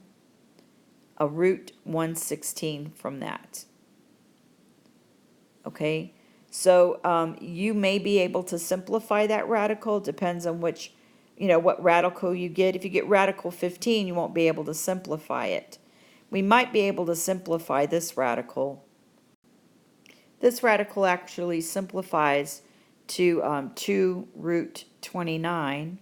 a root 116 from that. Okay, So you may be able to simplify that radical, depends on which, what radical you get. If you get radical 15, you won't be able to simplify it. We might be able to simplify this radical. This radical actually simplifies to 2 root 29.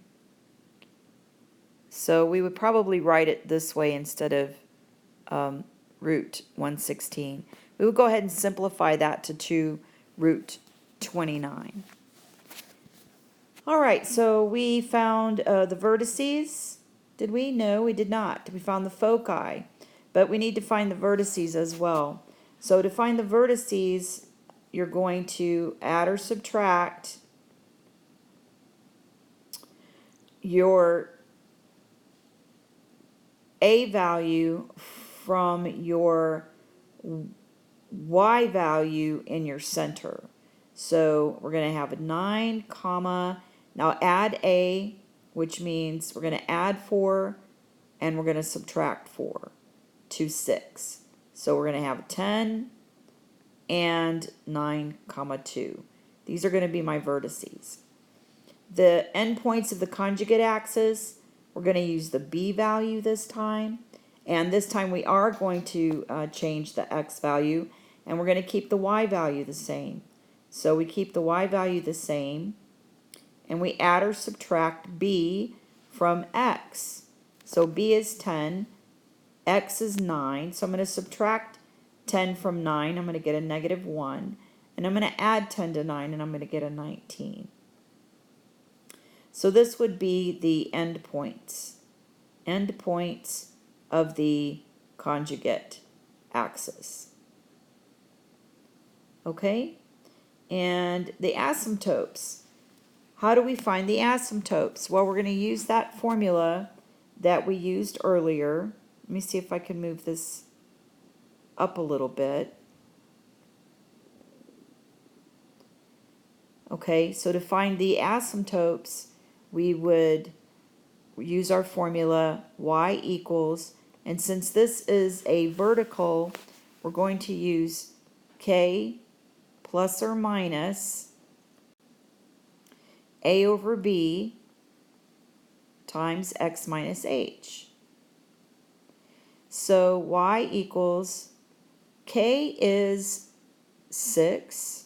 So we would probably write it this way instead of root 116. We would go ahead and simplify that to 2 root 29. All right, so we found the vertices. Did we? No, we did not. We found the foci, but we need to find the vertices as well. So to find the vertices, you're going to add or subtract your A value from your Y value in your center. So we're going to have a 9, comma, now add A, which means we're going to add 4 and we're going to subtract 4 to 6. So we're going to have 10 and 9, comma 2. These are going to be my vertices. The endpoints of the conjugate axis, we're going to use the B value this time. And this time we are going to change the X value, and we're going to keep the Y value the same. So we keep the Y value the same, and we add or subtract B from X. So B is 10, X is 9, so I'm going to subtract 10 from 9, I'm going to get a negative 1, and I'm going to add 10 to 9, and I'm going to get a 19. So this would be the endpoints of the conjugate axis. Okay? And the asymptotes. How do we find the asymptotes? Well, we're going to use that formula that we used earlier. Let me see if I can move this up a little bit. Okay, so to find the asymptotes, we would use our formula y equals, and since this is a vertical, we're going to use k plus or minus a over b times x minus h. So y equals, k is 6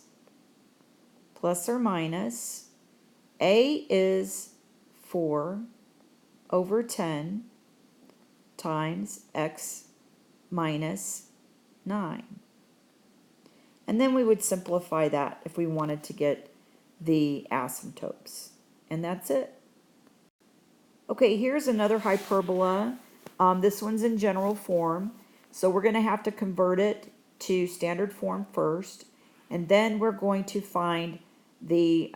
plus or minus, a is 4 over 10 times x minus 9. And then we would simplify that if we wanted to get the asymptotes. And that's it. Okay, here's another hyperbola. This one's in general form. So we're going to have to convert it to standard form first. And then we're going to find the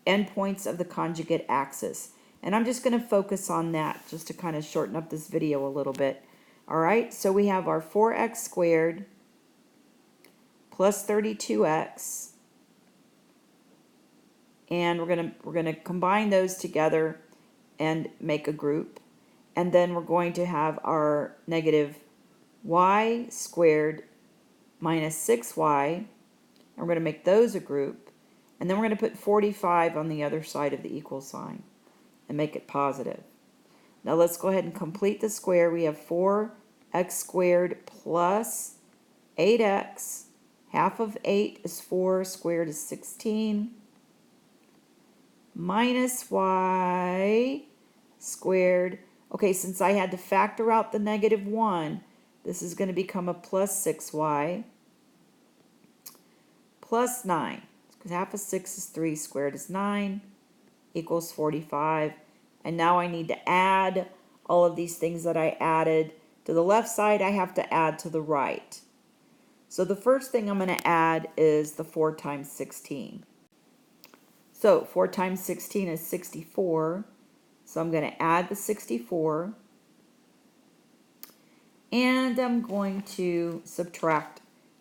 endpoints of the conjugate axis. And I'm just going to focus on that just to kind of shorten up this video a little bit. All right, so we have our 4x squared plus 32x. And we're going to combine those together and make a group. And then we're going to have our negative y squared minus 6y. And we're going to make those a group. And then we're going to put 45 on the other side of the equal sign and make it positive. Now let's go ahead and complete the square. We have 4x squared plus 8x. Half of 8 is 4, squared is 16. Minus y squared. Okay, since I had to factor out the negative 1, this is going to become a plus 6y plus 9. Because half of 6 is 3, squared is 9, equals 45. And now I need to add all of these things that I added. To the left side, I have to add to the right. So the first thing I'm going to add is the 4 times 16. So 4 times 16 is 64. So I'm going to add the 64. And I'm going to subtract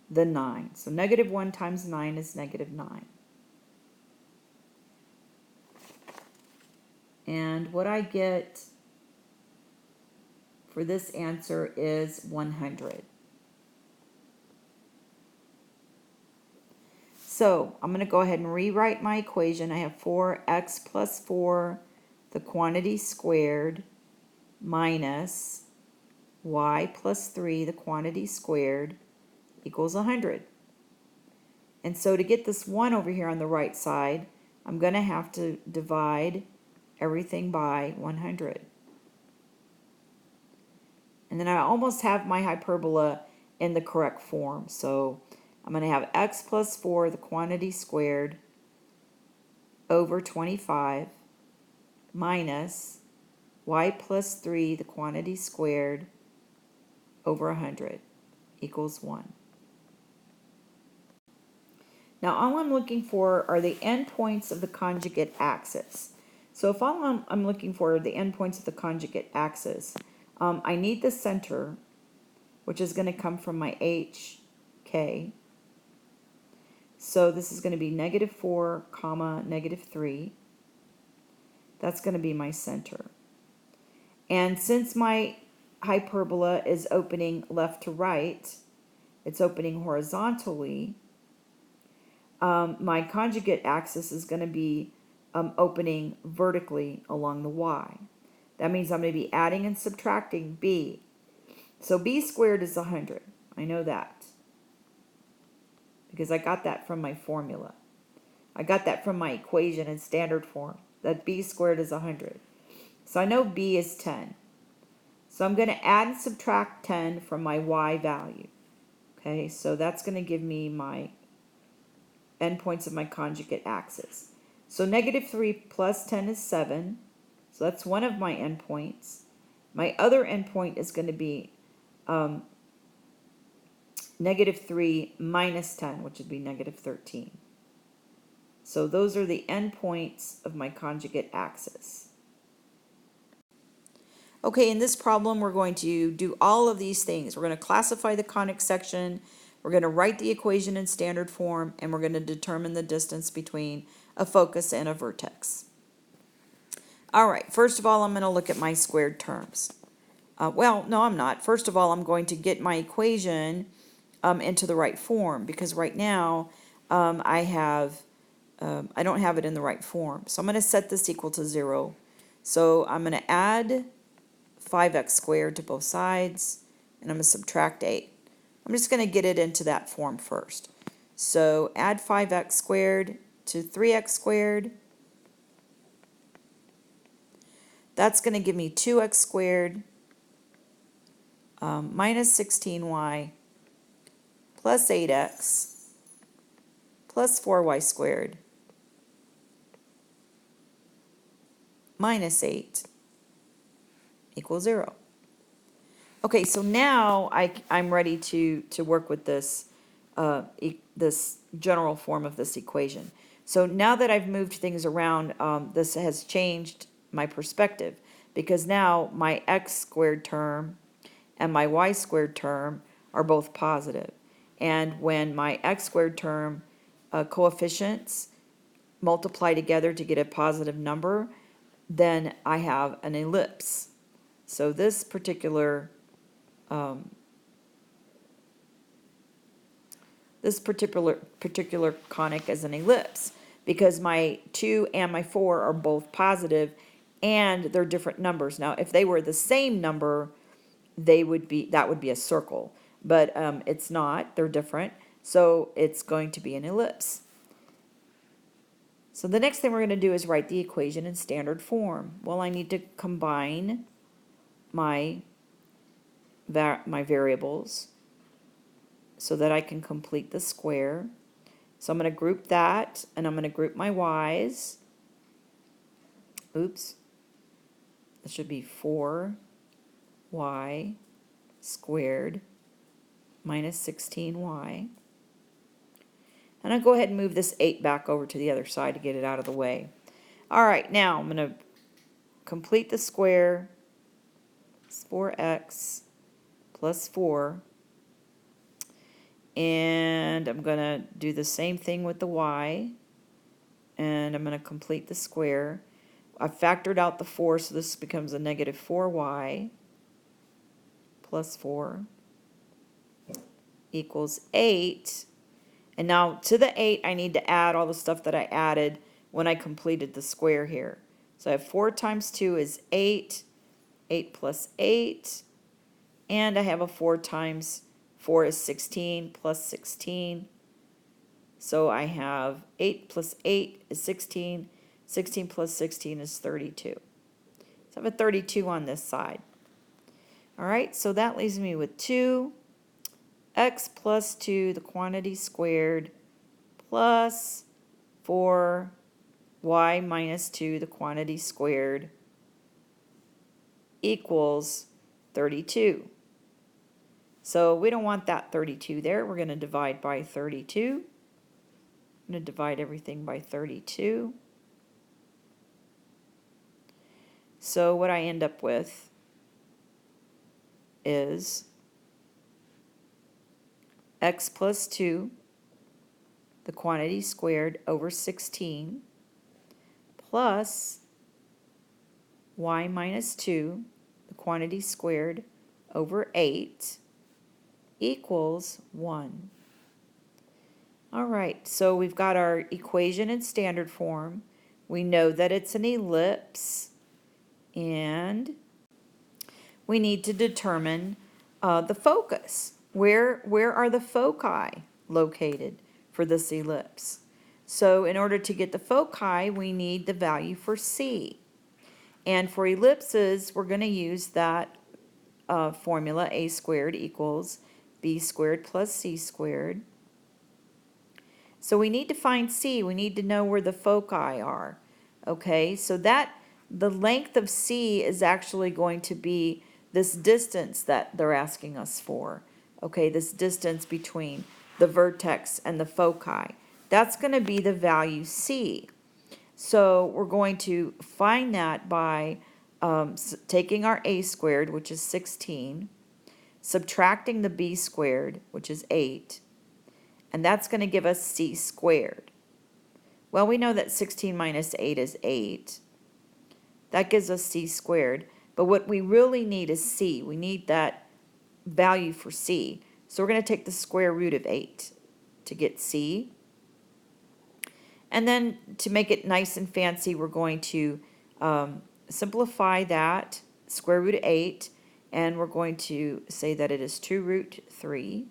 the 9. So negative 1 times 9 is negative 9. And what I get for this answer is 100. So I'm going to go ahead and rewrite my equation. I have 4x plus 4, the quantity squared, minus y plus 3, the quantity squared, equals 100. And so to get this 1 over here on the right side, I'm going to have to divide everything by 100. And then I almost have my hyperbola in the correct form. So I'm going to have x plus 4, the quantity squared, over 25, minus y plus 3, the quantity squared, over 100, equals 1. Now all I'm looking for are the endpoints of the conjugate axis. So if all I'm looking for are the endpoints of the conjugate axis, I need the center, which is going to come from my HK. So this is going to be negative 4, comma, negative 3. That's going to be my center. And since my hyperbola is opening left to right, it's opening horizontally, my conjugate axis is going to be opening vertically along the y. That means I'm going to be adding and subtracting b. So b squared is 100. I know that because I got that from my formula. I got that from my equation in standard form, that b squared is 100. So I know b is 10. So I'm going to add and subtract 10 from my y value. Okay, so that's going to give me my endpoints of my conjugate axis. So negative 3 plus 10 is 7. So that's one of my endpoints. My other endpoint is going to be negative 3 minus 10, which would be negative 13. So those are the endpoints of my conjugate axis. Okay, in this problem, we're going to do all of these things. We're going to classify the conic section, we're going to write the equation in standard form, and we're going to determine the distance between a focus and a vertex. All right, first of all, I'm going to look at my squared terms. Well, no, I'm not. First of all, I'm going to get my equation into the right form, because right now I don't have it in the right form. So I'm going to set this equal to 0. So I'm going to add 5x squared to both sides, and I'm going to subtract 8. I'm just going to get it into that form first. So add 5x squared to 3x squared. That's going to give me 2x squared minus 16y plus 8x plus 4y squared minus 8 equals 0. Okay, so now I'm ready to work with this, this general form of this equation. So now that I've moved things around, this has changed my perspective, because now my x squared term and my y squared term are both positive. And when my x squared term coefficients multiply together to get a positive number, then I have an ellipse. So this particular conic is an ellipse, because my 2 and my 4 are both positive and they're different numbers. Now, if they were the same number, that would be a circle, but it's not. They're different, so it's going to be an ellipse. So the next thing we're going to do is write the equation in standard form. Well, I need to combine my variables so that I can complete the square. So I'm going to group that, and I'm going to group my y's. Oops. That should be 4y squared minus 16y. And I'll go ahead and move this 8 back over to the other side to get it out of the way. All right, now I'm going to complete the square. It's 4x plus 4. And I'm going to do the same thing with the y. And I'm going to complete the square. I've factored out the 4, so this becomes a negative 4y plus 4 equals 8. And now to the 8, I need to add all the stuff that I added when I completed the square here. So I have 4 times 2 is 8, 8 plus 8, and I have a 4 times 4 is 16 plus 16. So I have 8 plus 8 is 16, 16 plus 16 is 32. So I have a 32 on this side. All right, so that leaves me with 2, x plus 2, the quantity squared, plus 4, y minus 2, the quantity squared, equals 32. So we don't want that 32 there. We're going to divide by 32. I'm going to divide everything by 32. So what I end up with is x plus 2, the quantity squared, over 16, plus y minus 2, the quantity squared, over 8, equals 1. All right, so we've got our equation in standard form. We know that it's an ellipse, and we need to determine the focus. Where are the foci located for this ellipse? So in order to get the foci, we need the value for C. And for ellipses, we're going to use that formula, a squared equals b squared plus c squared. So we need to find C. We need to know where the foci are. Okay, so that the length of C is actually going to be this distance that they're asking us for. Okay, this distance between the vertex and the foci. That's going to be the value C. So we're going to find that by taking our a squared, which is 16, subtracting the b squared, which is 8, and that's going to give us c squared. Well, we know that 16 minus 8 is 8. That gives us c squared. But what we really need is c. We need that value for c. So we're going to take the square root of 8 to get c. And then to make it nice and fancy, we're going to simplify that square root of 8, and we're going to say that it is 2 root 3.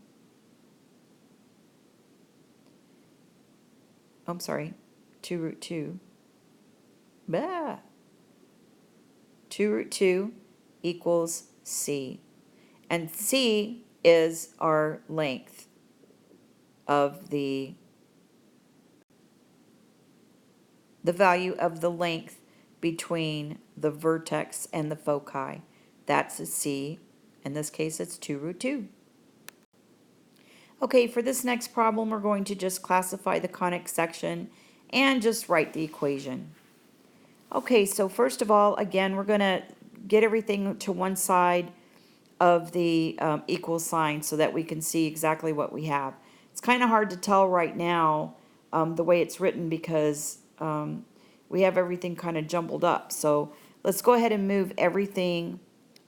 Oh, I'm sorry, 2 root 2. Bah. 2 root 2 equals C. And C is our length of the value of the length between the vertex and the foci. That's a C. In this case, it's 2 root 2. Okay, for this next problem, we're going to just classify the conic section and just write the equation. Okay, so first of all, again, we're going to get everything to one side of the equal sign so that we can see exactly what we have. It's kind of hard to tell right now the way it's written because we have everything kind of jumbled up. So let's go ahead and move everything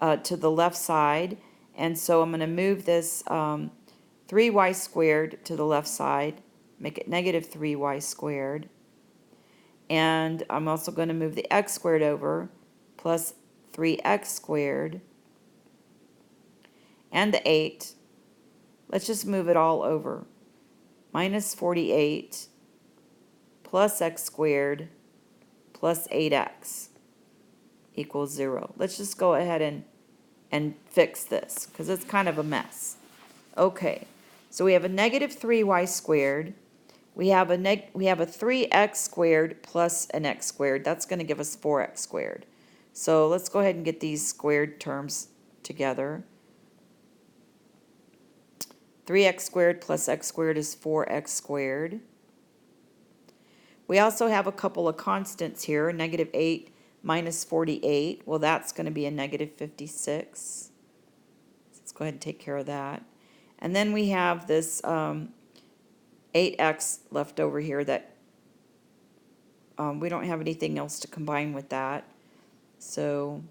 to the left side. And so I'm going to move this 3y squared to the left side, make it negative 3y squared. And I'm also going to move the x squared over, plus 3x squared, and the 8. Let's just move it all over. Minus 48 plus x squared plus 8x equals 0. Let's just go ahead and fix this because it's kind of a mess. Okay, so we have a negative 3y squared. We have a 3x squared plus an x squared. That's going to give us 4x squared. So let's go ahead and get these squared terms together. 3x squared plus x squared is 4x squared. We also have a couple of constants here, negative 8 minus 48. Well, that's going to be a negative 56. Let's go ahead and take care of that. And then we have this 8x left over here that we don't have anything else to combine with that. So,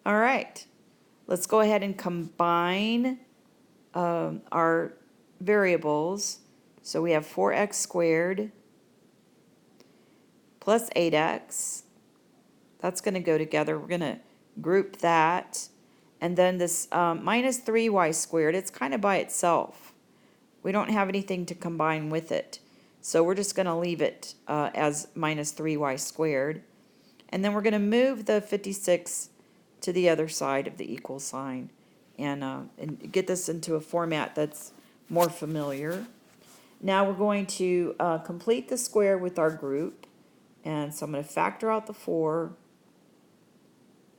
all right. Let's go ahead and combine our variables. So we have 4x squared plus 8x. That's going to go together. We're going to group that. And then this minus 3y squared, it's kind of by itself. We don't have anything to combine with it. So we're just going to leave it as minus 3y squared. And then we're going to move the 56 to the other side of the equal sign and get this into a format that's more familiar. Now we're going to complete the square with our group. And so I'm going to factor out the 4.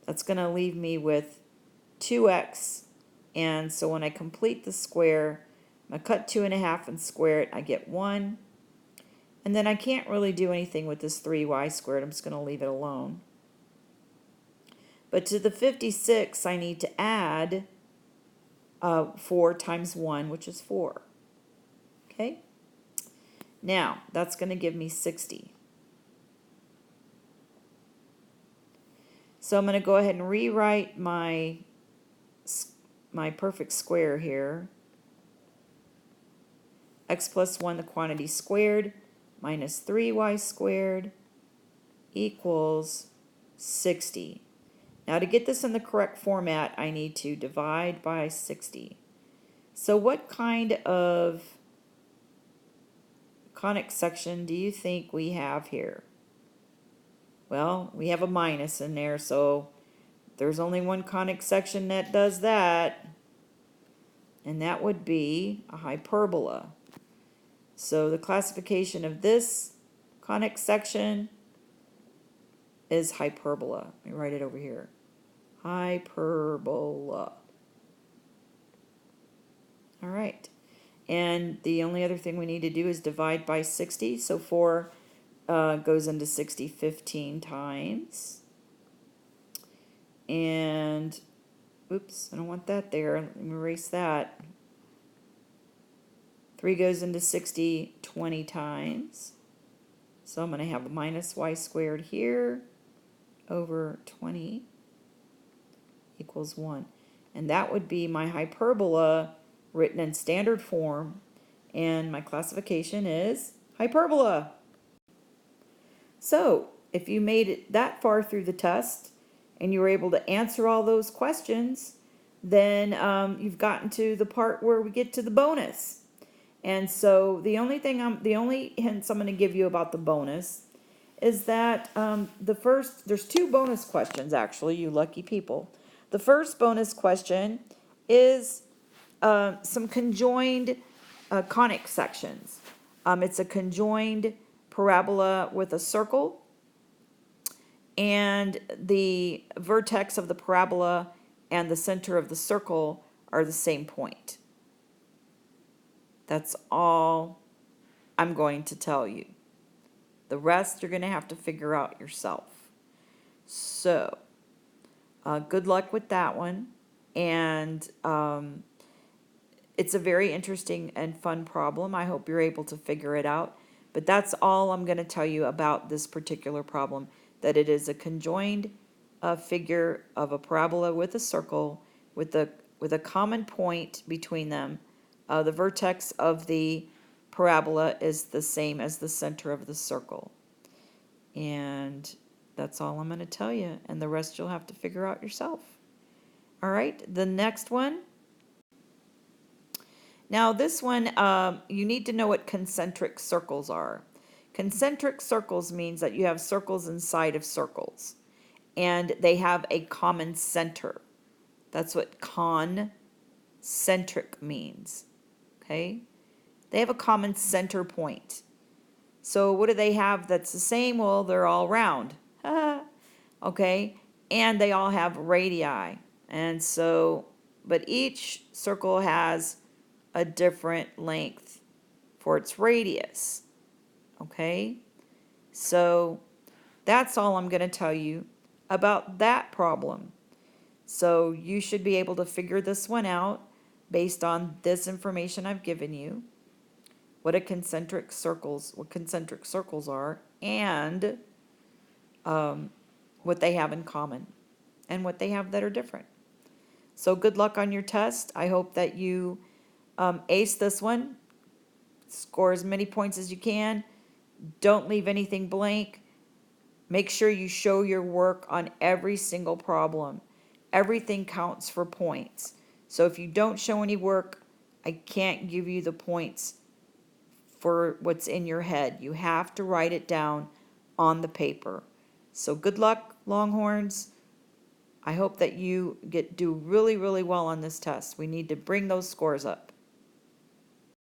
That's going to leave me with 2x. And so when I complete the square, I'm going to cut 2.5 and square it. I get 1. And then I can't really do anything with this 3y squared. I'm just going to leave it alone. But to the 56, I need to add 4 times 1, which is 4. Okay? Now, that's going to give me 60. So I'm going to go ahead and rewrite my perfect square here. X plus 1, the quantity squared, minus 3y squared equals 60. Now to get this in the correct format, I need to divide by 60. So what kind of conic section do you think we have here? Well, we have a minus in there, so there's only one conic section that does that, and that would be a hyperbola. So the classification of this conic section is hyperbola. Let me write it over here. Hyperbola. All right. And the only other thing we need to do is divide by 60. So 4 goes into 60 15 times. And, oops, I don't want that there. Let me erase that. 3 goes into 60 20 times. So I'm going to have a minus y squared here over 20 equals 1. And that would be my hyperbola written in standard form. And my classification is hyperbola. So if you made it that far through the test and you were able to answer all those questions, then you've gotten to the part where we get to the bonus. And so the only hints I'm going to give you about the bonus is that there's 2 bonus questions actually, you lucky people. The first bonus question is some conjoined conic sections. It's a conjoined parabola with a circle, and the vertex of the parabola and the center of the circle are the same point. That's all I'm going to tell you. The rest you're going to have to figure out yourself. So, good luck with that one. And it's a very interesting and fun problem. I hope you're able to figure it out. But that's all I'm going to tell you about this particular problem, that it is a conjoined figure of a parabola with a circle with a common point between them. The vertex of the parabola is the same as the center of the circle. And that's all I'm going to tell you. And the rest you'll have to figure out yourself. All right, the next one. Now this one, you need to know what concentric circles are. Concentric circles means that you have circles inside of circles. And they have a common center. That's what concentric means. Okay? They have a common center point. So what do they have that's the same? Well, they're all round. Okay? And they all have radii. And so, but each circle has a different length for its radius. Okay? So that's all I'm going to tell you about that problem. So you should be able to figure this one out based on this information I've given you, what concentric circles are, and what they have in common and what they have that are different. So good luck on your test. I hope that you ace this one. Score as many points as you can. Don't leave anything blank. Make sure you show your work on every single problem. Everything counts for points. So if you don't show any work, I can't give you the points for what's in your head. You have to write it down on the paper. So good luck, Longhorns. I hope that you do really, really well on this test. We need to bring those scores up.